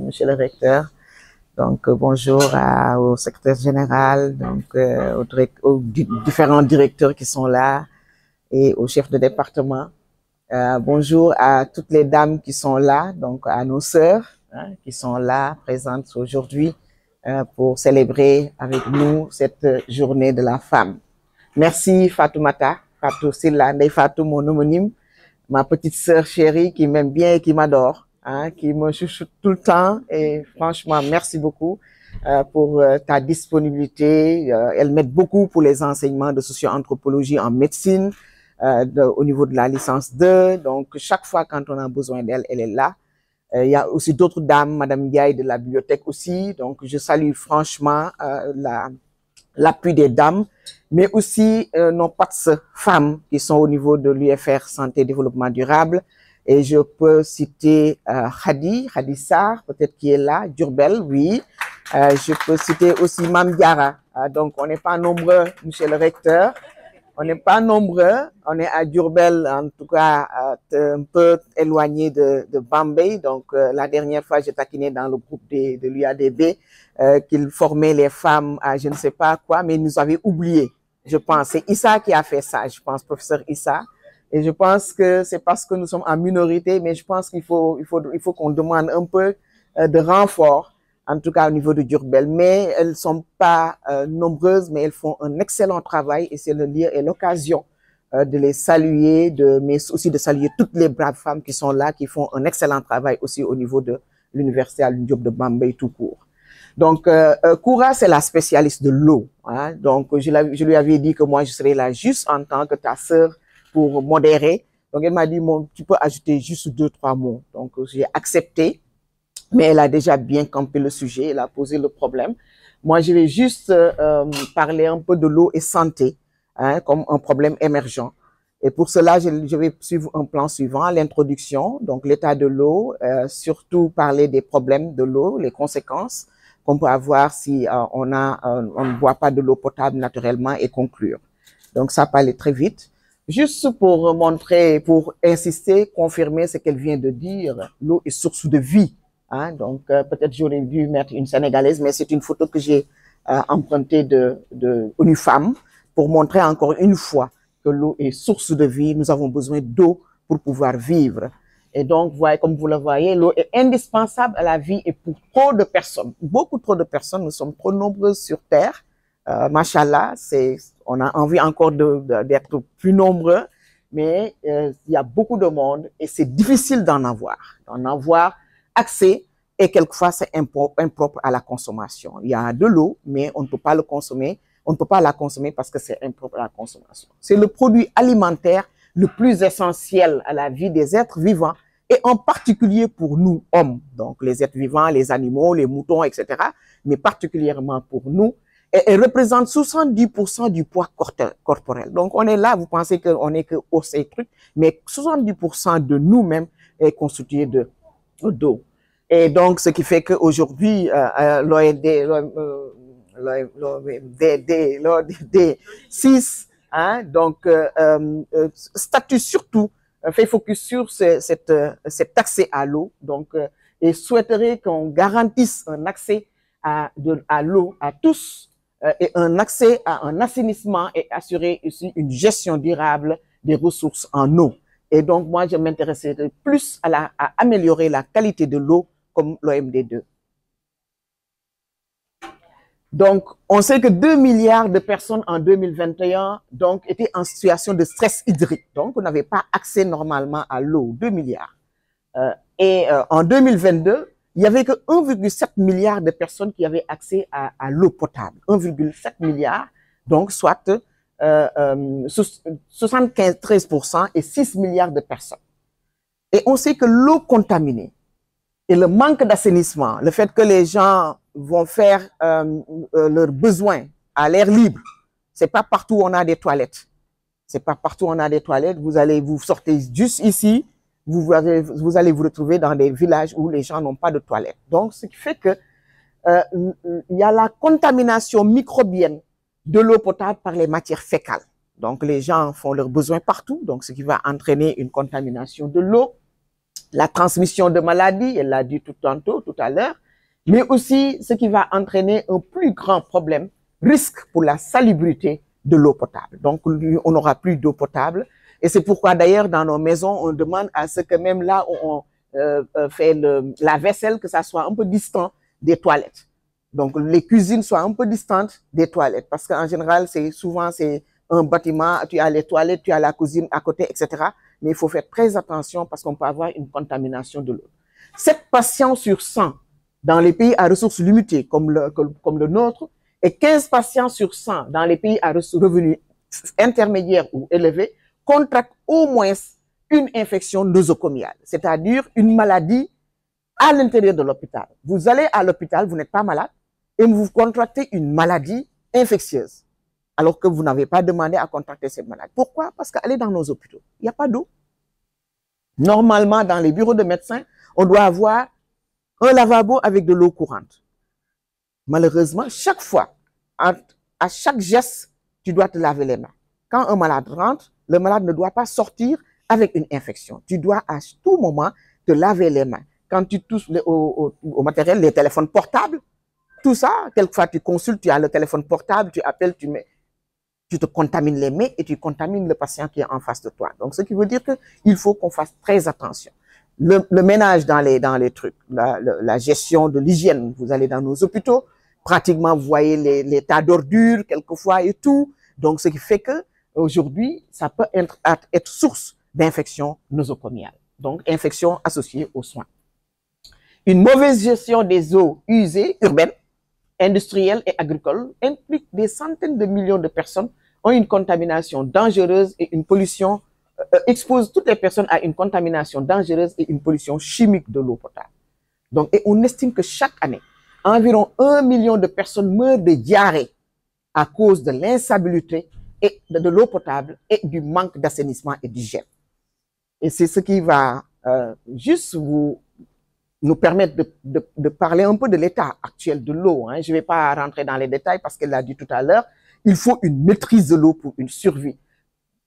monsieur le recteur. Donc, bonjour au secrétaire général, donc aux différents directeurs qui sont là et au chef de département. Bonjour à toutes les dames qui sont là, donc à nos sœurs qui sont là, présentes aujourd'hui pour célébrer avec nous cette journée de la femme. Merci Fatoumata, Fatou Silla, Ndeye Fatou, mon homonyme, ma petite sœur chérie qui m'aime bien et qui m'adore, qui me chouchoute tout le temps. Et franchement, merci beaucoup pour ta disponibilité. Elle m'aide beaucoup pour les enseignements de socio-anthropologie en médecine, au niveau de la licence 2. Donc, chaque fois quand on a besoin d'elle, elle est là. Il y a aussi d'autres dames, Madame Ndiaye de la bibliothèque aussi. Donc, je salue franchement l'appui des dames, mais aussi nos PATS femmes qui sont au niveau de l'UFR Santé et Développement Durable. Et je peux citer Khadi Sarr, peut-être qui est là, Diourbel, oui. Je peux citer aussi Mam Diara. Donc, on n'est pas nombreux, monsieur le recteur. On n'est pas nombreux. On est à Diourbel, en tout cas, un peu éloigné de Bambey. Donc, la dernière fois, j'ai taquiné dans le groupe de l'UADB qu'il formait les femmes à je ne sais pas quoi, mais ils nous avaient oubliés. Je pense, c'est Issa qui a fait ça, je pense, professeur Issa. Et je pense que c'est parce que nous sommes en minorité, mais je pense qu'il faut qu'on demande un peu de renfort, en tout cas au niveau de Diourbel. Mais elles sont pas nombreuses, mais elles font un excellent travail et c'est le lieu et l'occasion de les saluer, mais aussi de saluer toutes les braves femmes qui sont là, qui font un excellent travail aussi au niveau de l'université Alioune Diop de Bambey tout court. Donc, Koura, c'est la spécialiste de l'eau. Donc, je lui avais dit que moi, je serais là juste en tant que ta sœur pour modérer. Donc, elle m'a dit, tu peux ajouter juste 2-3 mots. Donc, j'ai accepté, mais elle a déjà bien campé le sujet, elle a posé le problème. Moi, je vais juste parler un peu de l'eau et santé, comme un problème émergent. Et pour cela, je vais suivre un plan suivant, l'introduction, donc l'état de l'eau, surtout parler des problèmes de l'eau, les conséquences qu'on peut avoir si on ne boit pas de l'eau potable naturellement et conclure. Donc, ça peut aller très vite. Juste pour montrer, pour insister, confirmer ce qu'elle vient de dire, l'eau est source de vie. Donc, peut-être j'aurais dû mettre une sénégalaise, mais c'est une photo que j'ai empruntée de ONU Femmes pour montrer encore une fois que l'eau est source de vie. Nous avons besoin d'eau pour pouvoir vivre. Et donc, voyez, comme vous le voyez, l'eau est indispensable à la vie et pour trop de personnes. Beaucoup trop de personnes, nous sommes trop nombreuses sur Terre. Machallah, on a envie encore d'être plus nombreux, mais il y a beaucoup de monde et c'est difficile d'en avoir accès et quelquefois c'est impropre à la consommation. Il y a de l'eau, mais on ne peut pas le consommer. On ne peut pas la consommer parce que c'est impropre à la consommation. C'est le produit alimentaire le plus essentiel à la vie des êtres vivants et en particulier pour nous, hommes, donc les êtres vivants, les animaux, les moutons, etc., mais particulièrement pour nous, et elle représente 70% du poids corporel. Donc, on est là, vous pensez qu'on n'est que os et trucs, mais 70% de nous-mêmes est constitué d'eau. Et donc, ce qui fait qu'aujourd'hui, l'OMD 6, donc, statue surtout, fait focus sur cet accès à l'eau, donc, et souhaiterait qu'on garantisse un accès à l'eau à tous, et un accès à un assainissement et assurer aussi une gestion durable des ressources en eau. Et donc, moi, je m'intéresserai plus à améliorer la qualité de l'eau comme l'OMD2. Donc, on sait que 2 milliards de personnes en 2021 donc, étaient en situation de stress hydrique. Donc, on n'avait pas accès normalement à l'eau, 2 milliards. En 2022, il n'y avait que 1,7 milliard de personnes qui avaient accès à l'eau potable. 1,7 milliard, donc soit 73% et 6 milliards de personnes. Et on sait que l'eau contaminée et le manque d'assainissement, le fait que les gens vont faire leurs besoins à l'air libre, c'est pas partout où on a des toilettes. C'est pas partout où on a des toilettes. Vous sortez juste ici, vous allez vous retrouver dans des villages où les gens n'ont pas de toilettes. Donc, ce qui fait que il y a la contamination microbienne de l'eau potable par les matières fécales. Donc, les gens font leurs besoins partout, donc ce qui va entraîner une contamination de l'eau. la transmission de maladies, elle l'a dit tout à l'heure, mais aussi ce qui va entraîner un plus grand problème, risque pour la salubrité de l'eau potable. Donc, on n'aura plus d'eau potable. Et c'est pourquoi, d'ailleurs, dans nos maisons, on demande à ce que même là où on fait la vaisselle, que ça soit un peu distant des toilettes. Donc, les cuisines soient un peu distantes des toilettes. Parce qu'en général, souvent, c'est un bâtiment, tu as les toilettes, tu as la cuisine à côté, etc. Mais il faut faire très attention parce qu'on peut avoir une contamination de l'eau. 7 patients sur 100 dans les pays à ressources limitées comme le nôtre et 15 patients sur 100 dans les pays à revenus intermédiaires ou élevés contractent au moins une infection nosocomiale, c'est-à-dire une maladie à l'intérieur de l'hôpital. Vous allez à l'hôpital, vous n'êtes pas malade et vous contractez une maladie infectieuse alors que vous n'avez pas demandé à contracter cette maladie. Pourquoi? Parce qu'elle dans nos hôpitaux. Il n'y a pas d'eau. Normalement, dans les bureaux de médecins, on doit avoir un lavabo avec de l'eau courante. Malheureusement, chaque fois, à chaque geste, tu dois te laver les mains. Quand un malade rentre, le malade ne doit pas sortir avec une infection. Tu dois à tout moment te laver les mains. Quand tu touches au matériel, les téléphones portables, tout ça, quelquefois tu consultes, tu as le téléphone portable, tu appelles, tu te contamines les mains et tu contamines le patient qui est en face de toi. Donc, ce qui veut dire qu'il faut qu'on fasse très attention. Le ménage dans les trucs, la gestion de l'hygiène. Vous allez dans nos hôpitaux, pratiquement, vous voyez les tas d'ordures, quelquefois et tout. Donc, ce qui fait que aujourd'hui, ça peut être source d'infection nosocomiale. Donc, infection associée aux soins. Une mauvaise gestion des eaux usées urbaines, industrielles et agricoles implique des centaines de millions de personnes ont une contamination dangereuse et une pollution, expose toutes les personnes à une contamination dangereuse et une pollution chimique de l'eau potable. Donc, et on estime que chaque année, environ 1 million de personnes meurent de diarrhée à cause de l'insalubrité et de l'eau potable et du manque d'assainissement et d'hygiène. Et c'est ce qui va juste nous permettre de parler un peu de l'état actuel de l'eau. Hein. Je ne vais pas rentrer dans les détails parce qu'elle l'a dit tout à l'heure. Il faut une maîtrise de l'eau pour une survie.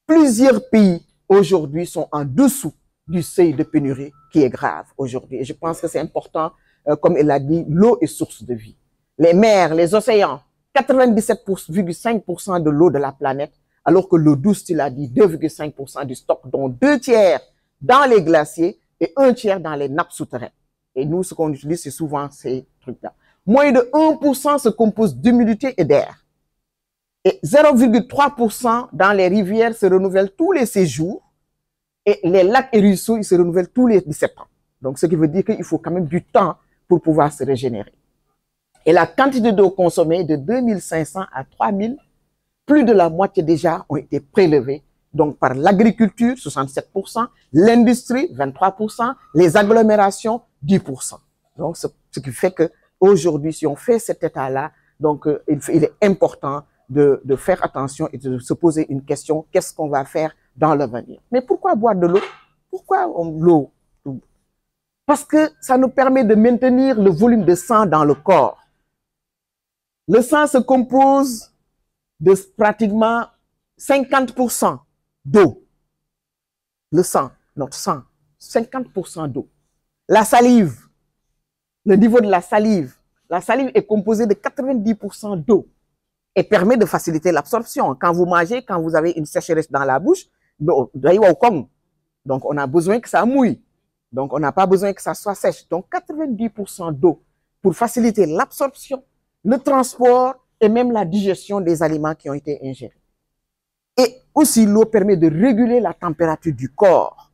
Plusieurs pays aujourd'hui sont en dessous du seuil de pénurie qui est grave aujourd'hui. Et je pense que c'est important, comme elle l'a dit, l'eau est source de vie. Les mers, les océans, 97,5% de l'eau de la planète, alors que l'eau douce, tu l'as dit, 2,5% du stock, dont 2 tiers dans les glaciers et 1 tiers dans les nappes souterraines. Et nous, ce qu'on utilise, c'est souvent ces trucs-là. Moins de 1% se compose d'humidité et d'air. Et 0,3% dans les rivières se renouvellent tous les 6 jours. Et les lacs et ruisseaux, ils se renouvellent tous les 17 ans. Donc, ce qui veut dire qu'il faut quand même du temps pour pouvoir se régénérer. Et la quantité d'eau consommée de 2500 à 3000, plus de la moitié déjà ont été prélevées. Donc, par l'agriculture, 67%, l'industrie, 23%, les agglomérations, 10%. Donc, ce qui fait que aujourd'hui, si on fait cet état-là, donc, il est important de faire attention et de se poser une question, qu'est-ce qu'on va faire dans l'avenir? Mais pourquoi boire de l'eau? Pourquoi l'eau? Parce que ça nous permet de maintenir le volume de sang dans le corps. Le sang se compose de pratiquement 50% d'eau. Le sang, notre sang, 50% d'eau. La salive, le niveau de la salive est composée de 90% d'eau et permet de faciliter l'absorption. Quand vous mangez, quand vous avez une sécheresse dans la bouche, donc on a besoin que ça mouille. Donc, on n'a pas besoin que ça soit sèche. Donc, 90% d'eau pour faciliter l'absorption, le transport et même la digestion des aliments qui ont été ingérés. Et aussi, l'eau permet de réguler la température du corps.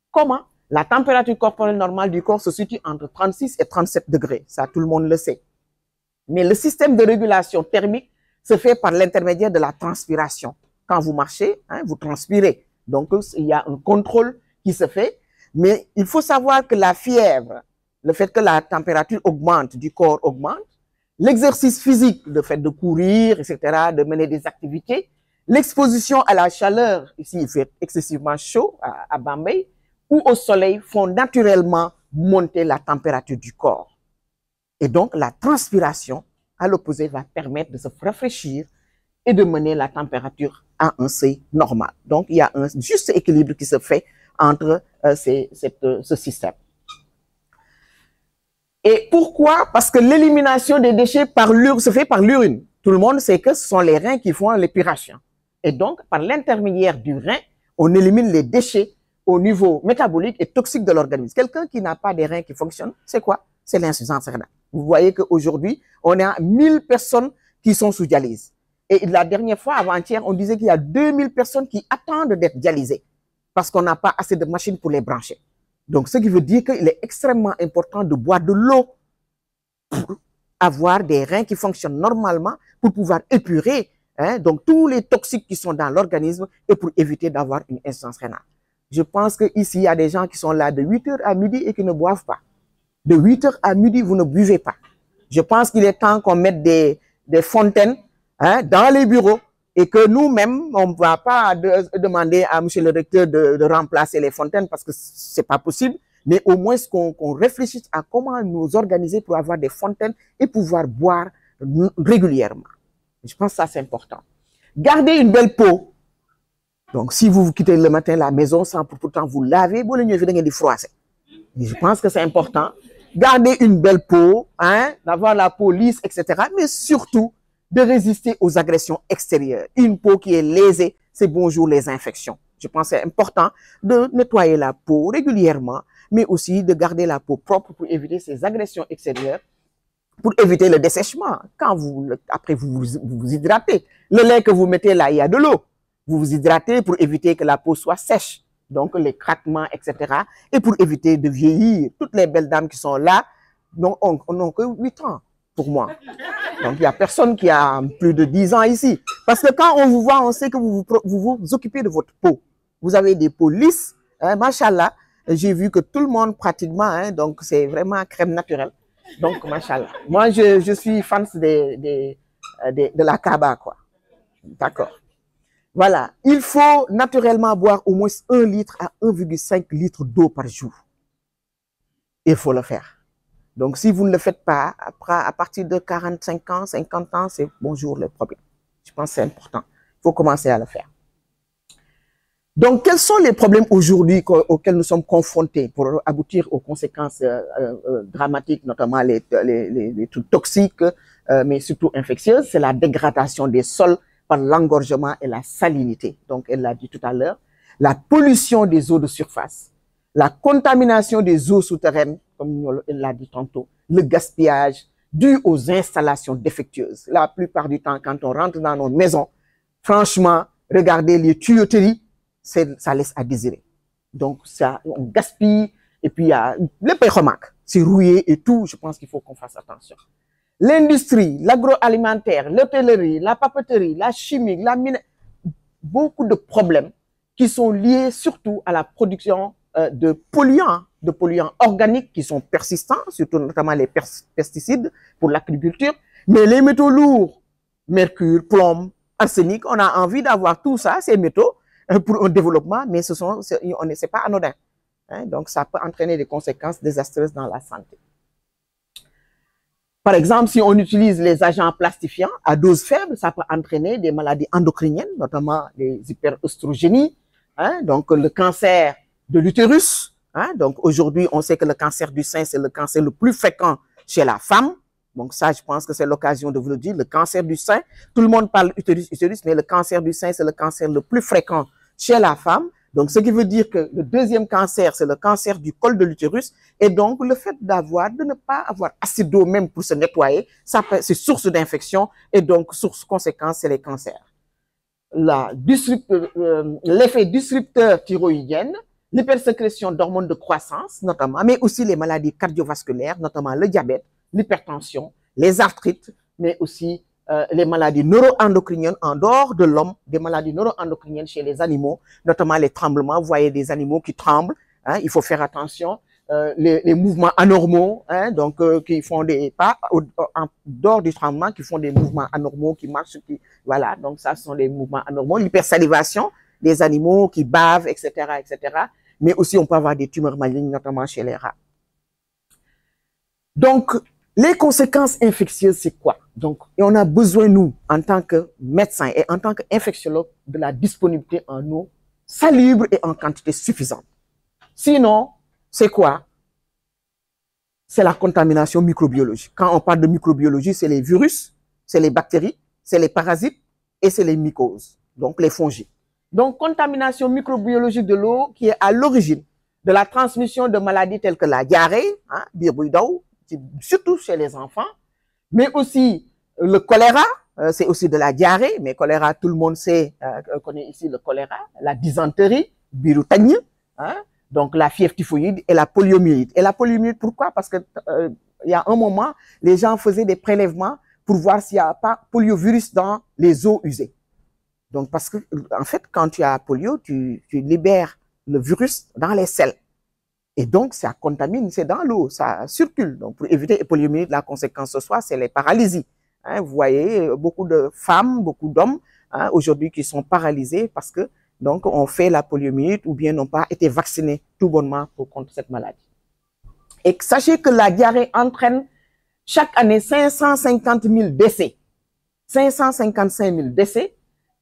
Comment? La température corporelle normale du corps se situe entre 36 et 37 degrés. Ça, tout le monde le sait. Mais le système de régulation thermique se fait par l'intermédiaire de la transpiration. Quand vous marchez, hein, vous transpirez. Donc, il y a un contrôle qui se fait. Mais il faut savoir que la fièvre, le fait que la température augmente, du corps augmente, l'exercice physique, le fait de courir, etc., de mener des activités, l'exposition à la chaleur, ici il fait excessivement chaud à Bambey, ou au soleil font naturellement monter la température du corps. Et donc la transpiration, à l'opposé, va permettre de se rafraîchir et de mener la température à un seuil normal. Donc il y a un juste équilibre qui se fait entre ce système. Et pourquoi? Parce que l'élimination des déchets se fait par l'urine. Tout le monde sait que ce sont les reins qui font l'épuration. Et donc, par l'intermédiaire du rein, on élimine les déchets au niveau métabolique et toxique de l'organisme. Quelqu'un qui n'a pas des reins qui fonctionnent, c'est quoi? C'est l'insuffisance rénale. Vous voyez qu'aujourd'hui, on a 1000 personnes qui sont sous dialyse. Et la dernière fois, avant-hier, on disait qu'il y a 2000 personnes qui attendent d'être dialysées parce qu'on n'a pas assez de machines pour les brancher. Donc, ce qui veut dire qu'il est extrêmement important de boire de l'eau pour avoir des reins qui fonctionnent normalement pour pouvoir épurer donc tous les toxiques qui sont dans l'organisme et pour éviter d'avoir une insuffisance rénale. Je pense qu'ici, il y a des gens qui sont là de 8h à midi et qui ne boivent pas. De 8h à midi, vous ne buvez pas. Je pense qu'il est temps qu'on mette des fontaines dans les bureaux et que nous-mêmes, on ne va pas demander à monsieur le recteur de remplacer les fontaines parce que c'est pas possible, mais au moins qu'on réfléchisse à comment nous organiser pour avoir des fontaines et pouvoir boire régulièrement. Je pense que ça, c'est important. Gardez une belle peau. Donc, si vous quittez le matin la maison sans pour pourtant vous laver, vous allez froisser. Je pense que c'est important. Gardez une belle peau, d'avoir la peau lisse, etc. Mais surtout, de résister aux agressions extérieures. Une peau qui est lésée, c'est bonjour les infections. Je pense que c'est important de nettoyer la peau régulièrement, mais aussi de garder la peau propre pour éviter ces agressions extérieures, pour éviter le dessèchement. Quand après vous vous hydratez, le lait que vous mettez là, il y a de l'eau. Vous vous hydratez pour éviter que la peau soit sèche. Donc, les craquements, etc. Et pour éviter de vieillir. Toutes les belles dames qui sont là n'ont que 8 ans pour moi. Donc, il n'y a personne qui a plus de 10 ans ici. Parce que quand on vous voit, on sait que vous vous occupez de votre peau. Vous avez des peaux lisses. Machallah, j'ai vu que tout le monde pratiquement, donc c'est vraiment crème naturelle. Donc, machallah. Moi, je suis fan de la Kaaba, quoi. D'accord. Voilà. Il faut naturellement boire au moins 1 litre à 1,5 litre d'eau par jour. Il faut le faire. Donc, si vous ne le faites pas, après, à partir de 45 ans, 50 ans, c'est bonjour le problème. Je pense que c'est important. Il faut commencer à le faire. Donc, quels sont les problèmes aujourd'hui auxquels nous sommes confrontés pour aboutir aux conséquences dramatiques, notamment les trucs toxiques, mais surtout infectieuses? C'est la dégradation des sols par l'engorgement et la salinité. Donc, elle l'a dit tout à l'heure. La pollution des eaux de surface, la contamination des eaux souterraines, comme elle l'a dit tantôt, le gaspillage dû aux installations défectueuses. La plupart du temps, quand on rentre dans nos maisons, franchement, regardez les tuyauteries, ça laisse à désirer. Donc, ça, on gaspille, et puis il y a les péromacs, c'est rouillé et tout, je pense qu'il faut qu'on fasse attention. L'industrie, l'agroalimentaire, l'hôtellerie, la papeterie, la chimie, la mine, beaucoup de problèmes qui sont liés surtout à la production de polluants organiques qui sont persistants, surtout notamment les pesticides pour l'agriculture, mais les métaux lourds, mercure, plomb, arsenic, on a envie d'avoir tout ça, ces métaux, pour un développement, mais c'est pas anodin. Donc, ça peut entraîner des conséquences désastreuses dans la santé. Par exemple, si on utilise les agents plastifiants à dose faible, ça peut entraîner des maladies endocriniennes, notamment les hyperœstrogénies, donc le cancer de l'utérus. Donc aujourd'hui, on sait que le cancer du sein, c'est le cancer le plus fréquent chez la femme. Donc ça, je pense que c'est l'occasion de vous le dire. Le cancer du sein, tout le monde parle utérus, mais le cancer du sein, c'est le cancer le plus fréquent chez la femme. Donc, ce qui veut dire que le deuxième cancer, c'est le cancer du col de l'utérus. Et donc, le fait de ne pas avoir assez d'eau même pour se nettoyer, c'est source d'infection. Et donc, source conséquence, c'est les cancers. L'effet disrupteur thyroïdien, l'hypersécrétion d'hormones de croissance, notamment, mais aussi les maladies cardiovasculaires, notamment le diabète, l'hypertension, les arthrites, mais aussi les maladies neuroendocriniennes en dehors de l'homme, des maladies neuroendocriniennes chez les animaux, notamment les tremblements. Vous voyez des animaux qui tremblent, il faut faire attention. Les mouvements anormaux, donc qui font pas en dehors du tremblement, qui font des mouvements anormaux, qui marchent, voilà. Donc ça, ce sont des mouvements anormaux. L'hypersalivation des animaux qui bavent, etc., etc. Mais aussi, on peut avoir des tumeurs malignes, notamment chez les rats. Donc, les conséquences infectieuses, c'est quoi? Donc, et on a besoin, nous, en tant que médecins et en tant qu'infectiologues, de la disponibilité en eau salubre et en quantité suffisante. Sinon, c'est quoi? C'est la contamination microbiologique. Quand on parle de microbiologie, c'est les virus, c'est les bactéries, c'est les parasites et c'est les mycoses, donc les fongies. Donc, contamination microbiologique de l'eau qui est à l'origine de la transmission de maladies telles que la diarrhée, hein, surtout chez les enfants, mais aussi le choléra, c'est aussi de la diarrhée, mais choléra, tout le monde connaît ici le choléra, la dysenterie, birutanien, hein, donc la fièvre typhoïde et la poliomyélite. Et la poliomyélite, pourquoi? Parce que il y a un moment, les gens faisaient des prélèvements pour voir s'il n'y a pas poliovirus dans les eaux usées. Donc, parce que, en fait, quand tu as polio, tu libères le virus dans les selles. Et donc, ça contamine, c'est dans l'eau, ça circule. Donc, pour éviter la poliomyélite, la conséquence ce soir, c'est les paralysies. Hein, vous voyez, beaucoup de femmes, beaucoup d'hommes, hein, aujourd'hui, qui sont paralysés parce que, donc, on fait la poliomyélite ou bien n'ont pas été vaccinés tout bonnement contre cette maladie. Et sachez que la diarrhée entraîne chaque année 550 000 décès. 555 000 décès.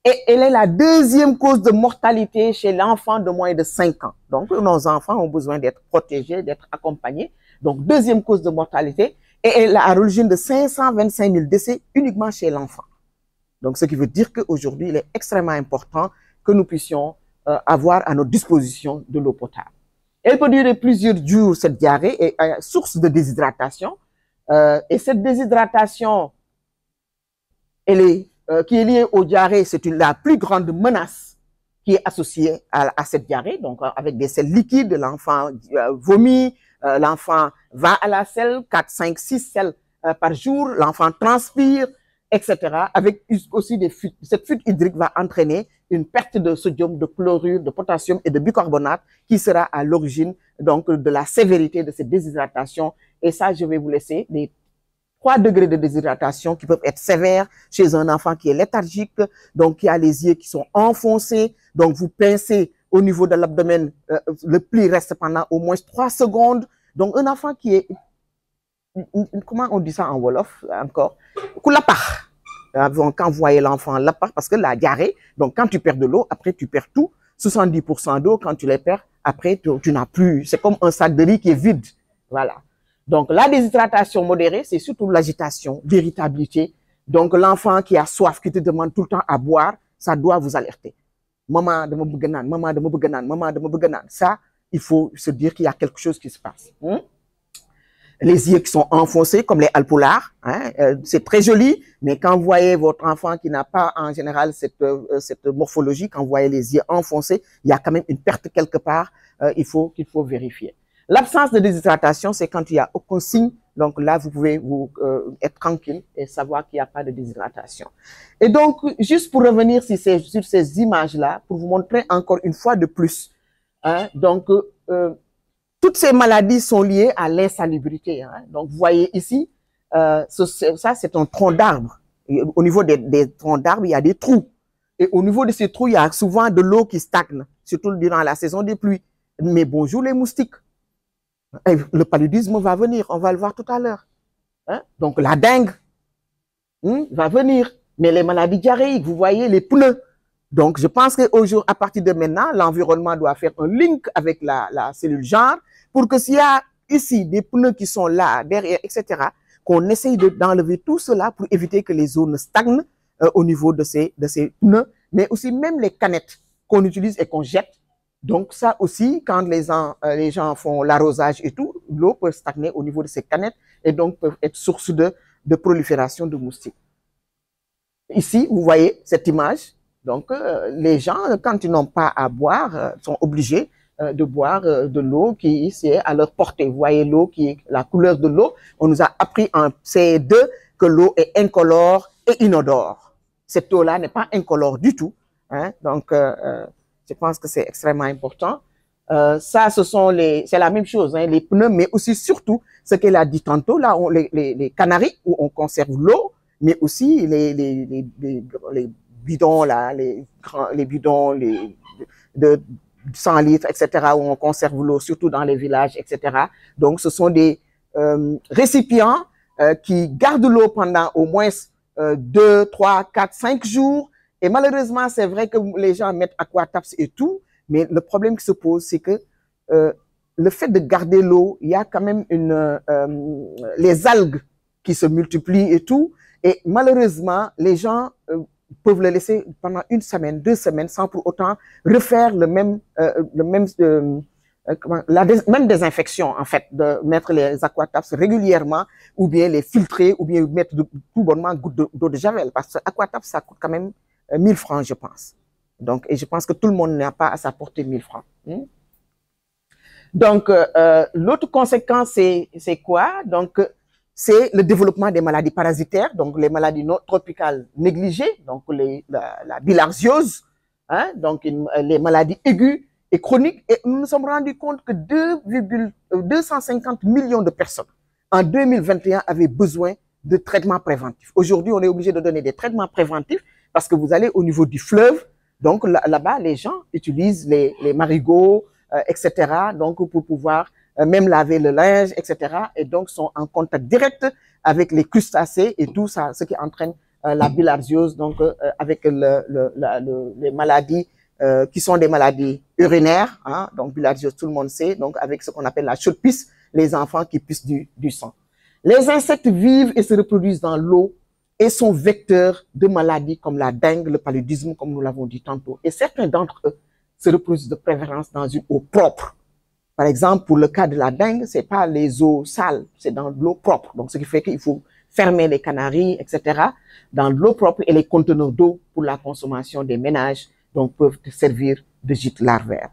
Et elle est la deuxième cause de mortalité chez l'enfant de moins de 5 ans. Donc, nos enfants ont besoin d'être protégés, d'être accompagnés. Donc, deuxième cause de mortalité. Et elle est à l'origine de 525 000 décès uniquement chez l'enfant. Donc, ce qui veut dire qu'aujourd'hui, il est extrêmement important que nous puissions avoir à notre disposition de l'eau potable. Elle peut durer plusieurs jours, cette diarrhée, et source de déshydratation. Et cette déshydratation, elle est qui est liée au diarrhée, c'est la plus grande menace qui est associée à cette diarrhée. Donc, avec des selles liquides, l'enfant vomit, l'enfant va à la selle, 4, 5, 6 selles par jour, l'enfant transpire, etc. Avec aussi des fuites. Cette fuite hydrique va entraîner une perte de sodium, de chlorure, de potassium et de bicarbonate qui sera à l'origine donc de la sévérité de cette déshydratation. Et ça, je vais vous laisser les 3 degrés de déshydratation qui peuvent être sévères chez un enfant qui est léthargique, donc qui a les yeux qui sont enfoncés, donc vous pincez au niveau de l'abdomen, le pli reste pendant au moins 3 secondes. Donc un enfant qui est, comment on dit ça en Wolof encore, koulapar. Quand vous voyez l'enfant lapar, parce que la diarrhée, donc quand tu perds de l'eau, après tu perds tout, 70% d'eau, quand tu les perds, après tu n'as plus, c'est comme un sac de riz qui est vide, voilà. Donc, la déshydratation modérée, c'est surtout l'agitation, l'irritabilité. Donc, l'enfant qui a soif, qui te demande tout le temps à boire, ça doit vous alerter. Maman de maman de maman de ça, il faut se dire qu'il y a quelque chose qui se passe. Les yeux qui sont enfoncés, comme les alpolars, hein, c'est très joli, mais quand vous voyez votre enfant qui n'a pas en général cette morphologie, quand vous voyez les yeux enfoncés, il y a quand même une perte quelque part, qu'il faut vérifier. L'absence de déshydratation, c'est quand il n'y a aucun signe. Donc là, vous pouvez être tranquille et savoir qu'il n'y a pas de déshydratation. Et donc, juste pour revenir sur ces images-là, pour vous montrer encore une fois de plus, hein, donc, toutes ces maladies sont liées à l'insalubrité. Hein. Donc, vous voyez ici, ça, c'est un tronc d'arbre. Au niveau des troncs d'arbres, il y a des trous. Et au niveau de ces trous, il y a souvent de l'eau qui stagne, surtout durant la saison des pluies. Mais bonjour les moustiques. Et le paludisme va venir, on va le voir tout à l'heure. Hein? Donc la dengue va venir, mais les maladies diarrhéiques, vous voyez les pneus. Donc je pense qu'aujourd'hui, à partir de maintenant, l'environnement doit faire un link avec la cellule genre pour que s'il y a ici des pneus qui sont là, derrière, etc., qu'on essaye d'enlever tout cela pour éviter que les eaux ne stagnent au niveau de ces pneus, mais aussi même les canettes qu'on utilise et qu'on jette. Donc ça aussi, quand les gens font l'arrosage et tout, l'eau peut stagner au niveau de ces canettes et donc peuvent être source de prolifération de moustiques. Ici, vous voyez cette image. Donc les gens, quand ils n'ont pas à boire, sont obligés de boire de l'eau qui est à leur portée. Vous voyez l'eau qui est la couleur de l'eau. On nous a appris en CE2 que l'eau est incolore et inodore. Cette eau-là n'est pas incolore du tout. Hein? Donc je pense que c'est extrêmement important. Ça, c'est la même chose, hein, les pneus, mais aussi surtout, ce qu'elle a dit tantôt, là, les canaries, où on conserve l'eau, mais aussi les bidons, là, les bidons de 100 litres, etc., où on conserve l'eau, surtout dans les villages, etc. Donc, ce sont des récipients qui gardent l'eau pendant au moins 2, 3, 4, 5 jours. Et malheureusement, c'est vrai que les gens mettent aquataps et tout, mais le problème qui se pose, c'est que le fait de garder l'eau, il y a quand même les algues qui se multiplient et tout. Et malheureusement, les gens peuvent le laisser pendant 1 semaine, 2 semaines, sans pour autant refaire même désinfection, en fait, de mettre les aquataps régulièrement, ou bien les filtrer, ou bien mettre tout bonnement goutte d'eau de javel. Parce que aquataps, ça coûte quand même 1000 francs, je pense. Donc, et je pense que tout le monde n'a pas à sa portée 1000 francs. Donc, l'autre conséquence, c'est quoi? Donc, c'est le développement des maladies parasitaires, donc les maladies tropicales négligées, donc la bilharziose, hein, donc les maladies aiguës et chroniques. Et nous nous sommes rendus compte que 250 millions de personnes en 2021 avaient besoin de traitements préventifs. Aujourd'hui, on est obligé de donner des traitements préventifs parce que vous allez au niveau du fleuve, donc là-bas, les gens utilisent les marigots, etc., donc pour pouvoir même laver le linge, etc., et donc sont en contact direct avec les crustacés et tout ça, ce qui entraîne la bilharziose, donc avec les maladies qui sont des maladies urinaires, hein, donc bilharziose, tout le monde sait, donc avec ce qu'on appelle la chaude-pisse, les enfants qui pissent du sang. Les insectes vivent et se reproduisent dans l'eau et sont vecteurs de maladies comme la dengue, le paludisme, comme nous l'avons dit tantôt. Et certains d'entre eux se reproduisent de préférence dans une eau propre. Par exemple, pour le cas de la dengue, c'est pas les eaux sales, c'est dans l'eau propre. Donc, ce qui fait qu'il faut fermer les canaries, etc., dans l'eau propre, et les conteneurs d'eau pour la consommation des ménages, donc peuvent servir de gîte larvaire.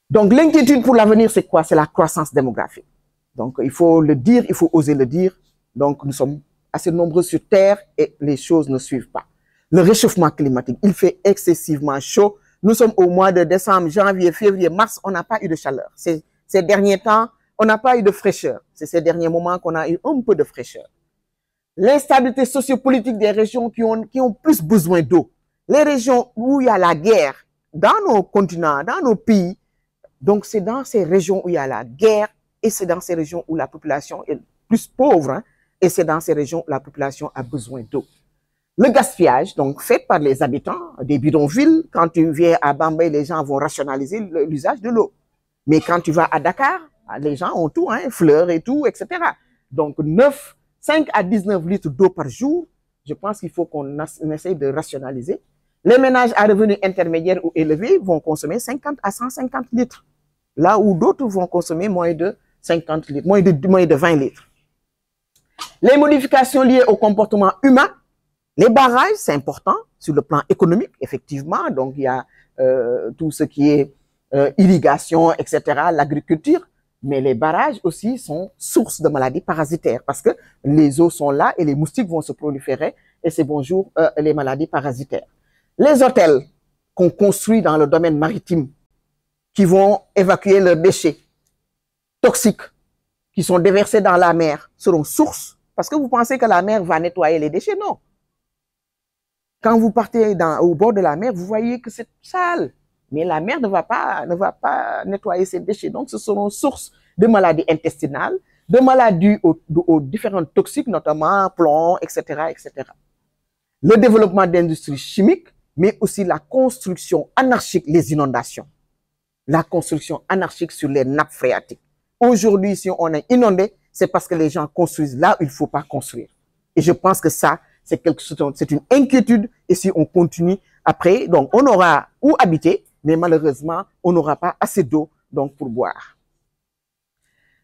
Donc, l'inquiétude pour l'avenir, c'est quoi? C'est la croissance démographique. Donc, il faut le dire, il faut oser le dire. Donc, nous sommes assez nombreux sur Terre et les choses ne suivent pas. Le réchauffement climatique, il fait excessivement chaud. Nous sommes au mois de décembre, janvier, février, mars, on n'a pas eu de chaleur. Ces derniers temps, on n'a pas eu de fraîcheur. C'est ces derniers moments qu'on a eu un peu de fraîcheur. L'instabilité sociopolitique des régions qui ont plus besoin d'eau. Les régions où il y a la guerre, dans nos continents, dans nos pays, donc c'est dans ces régions où il y a la guerre et c'est dans ces régions où la population est plus pauvre, hein, et c'est dans ces régions où la population a besoin d'eau. Le gaspillage, donc fait par les habitants des bidonvilles, quand tu viens à Bambey, les gens vont rationaliser l'usage de l'eau. Mais quand tu vas à Dakar, les gens ont tout, hein, fleurs et tout, etc. Donc 5 à 19 litres d'eau par jour, je pense qu'il faut qu'on essaye de rationaliser. Les ménages à revenus intermédiaires ou élevés vont consommer 50 à 150 litres, là où d'autres vont consommer moins de 50 litres, moins de 20 litres. Les modifications liées au comportement humain. Les barrages, c'est important sur le plan économique, effectivement. Donc, il y a tout ce qui est irrigation, etc., l'agriculture. Mais les barrages aussi sont source de maladies parasitaires parce que les eaux sont là et les moustiques vont se proliférer et c'est bonjour les maladies parasitaires. Les hôtels qu'on construit dans le domaine maritime qui vont évacuer leurs déchets toxiques qui sont déversés dans la mer seront source parce que vous pensez que la mer va nettoyer les déchets? Non. Quand vous partez au bord de la mer, vous voyez que c'est sale. Mais la mer ne va pas nettoyer ces déchets. Donc, ce seront sources de maladies intestinales, de maladies aux différents toxiques, notamment plomb, etc., etc. Le développement d'industries chimiques, mais aussi la construction anarchique, les inondations. La construction anarchique sur les nappes phréatiques. Aujourd'hui, si on est inondé, c'est parce que les gens construisent là où il ne faut pas construire. Et je pense que ça, c'est quelque chose, c'est une inquiétude. Et si on continue après, donc on aura où habiter, mais malheureusement, on n'aura pas assez d'eau donc pour boire.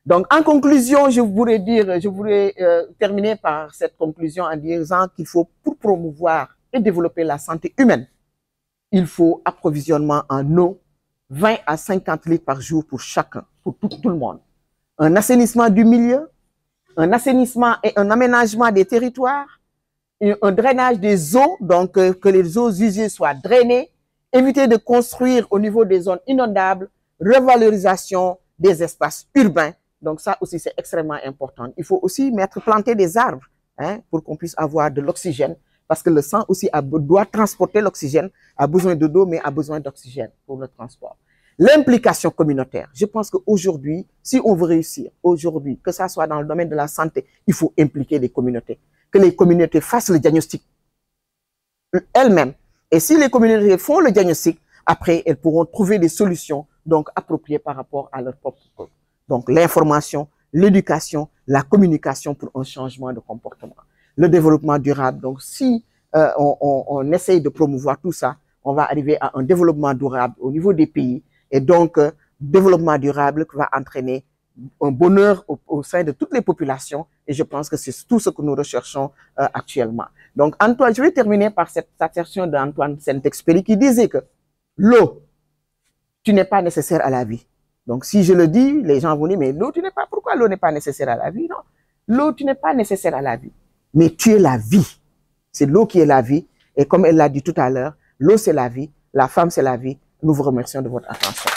Donc, en conclusion, je voudrais terminer par cette conclusion en disant qu'il faut, pour promouvoir et développer la santé humaine, il faut approvisionnement en eau 20 à 50 litres par jour pour chacun, pour tout le monde. Un assainissement du milieu, un assainissement et un aménagement des territoires, un drainage des eaux, donc que les eaux usées soient drainées, éviter de construire au niveau des zones inondables, revalorisation des espaces urbains. Donc ça aussi, c'est extrêmement important. Il faut aussi planter des arbres, hein, pour qu'on puisse avoir de l'oxygène, parce que le sang aussi doit transporter l'oxygène, a besoin de d'eau, mais a besoin d'oxygène pour le transport. L'implication communautaire. Je pense qu'aujourd'hui, si on veut réussir, aujourd'hui, que ça soit dans le domaine de la santé, il faut impliquer les communautés. Que les communautés fassent le diagnostic elles-mêmes. Et si les communautés font le diagnostic, après, elles pourront trouver des solutions donc appropriées par rapport à leur propre peuple. Donc l'information, l'éducation, la communication pour un changement de comportement. Le développement durable, donc si on essaye de promouvoir tout ça, on va arriver à un développement durable au niveau des pays et donc développement durable qui va entraîner un bonheur au sein de toutes les populations et je pense que c'est tout ce que nous recherchons actuellement. Donc Antoine, je vais terminer par cette assertion d'Antoine Saint-Exupéry qui disait que l'eau, tu n'es pas nécessaire à la vie. Donc si je le dis, les gens vont dire mais l'eau, tu n'es pas, pourquoi l'eau n'est pas nécessaire à la vie? Non, l'eau, tu n'es pas nécessaire à la vie, mais tu es la vie. C'est l'eau qui est la vie et comme elle l'a dit tout à l'heure, l'eau c'est la vie, la femme c'est la vie. Nous vous remercions de votre attention.